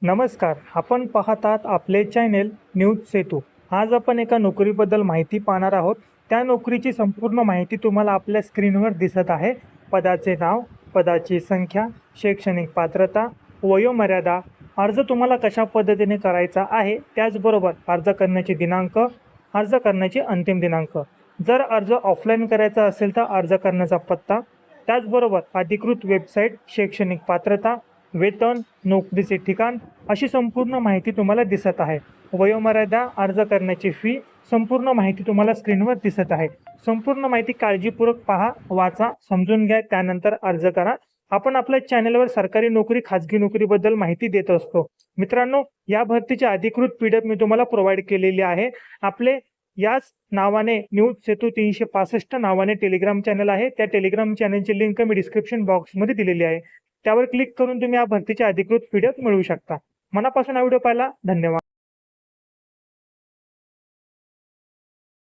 नमस्कार. आपण पाहत आहात आपले चॅनेल न्यूज सेतू. आज आपण एका नोकरीबद्दल माहिती पाहणार आहोत. त्या नोकरीची संपूर्ण माहिती तुम्हाला आपल्या स्क्रीनवर दिसत आहे. पदाचे नाव, पदाची संख्या, शैक्षणिक पात्रता, वयोमर्यादा, अर्ज तुम्हाला कशा पद्धतीने करायचा आहे, त्याचबरोबर अर्ज करण्याचे दिनांक, अर्ज करण्याचे अंतिम दिनांक. जर अर्ज ऑफलाईन करायचा असेल तर अर्ज करण्याचा पत्ता, त्याचबरोबर अधिकृत वेबसाईट, शैक्षणिक पात्रता, वेतन, नोकरीचे ठिकाण अशी संपूर्ण माहिती तुम्हाला दिसत आहे. वयोमर्यादा, अर्ज करण्याची फी, संपूर्ण माहिती तुम्हाला स्क्रीनवर दिसत आहे. संपूर्ण माहिती काळजीपूर्वक पहा, वाचा, समजून घ्या, त्यानंतर अर्ज करा. आपण आपल्या चॅनलवर सरकारी नोकरी, खाजगी नोकरीबद्दल माहिती देत असतो. मित्रांनो, या भरतीची अधिकृत PDF मी तुम्हाला प्रोव्हाइड केलेली आहे. आपले याच नावाने न्यूज सेतू 365 नावाने टेलिग्राम चॅनल आहे. त्या टेलिग्राम चॅनलची लिंक मी डिस्क्रिप्शन बॉक्समध्ये दिलेली आहे. त्यावर क्लिक करून तुम्ही या भरतीची अधिकृत PDF मिळवू शकता. मनापासून हा व्हिडिओ पाहिला, धन्यवाद.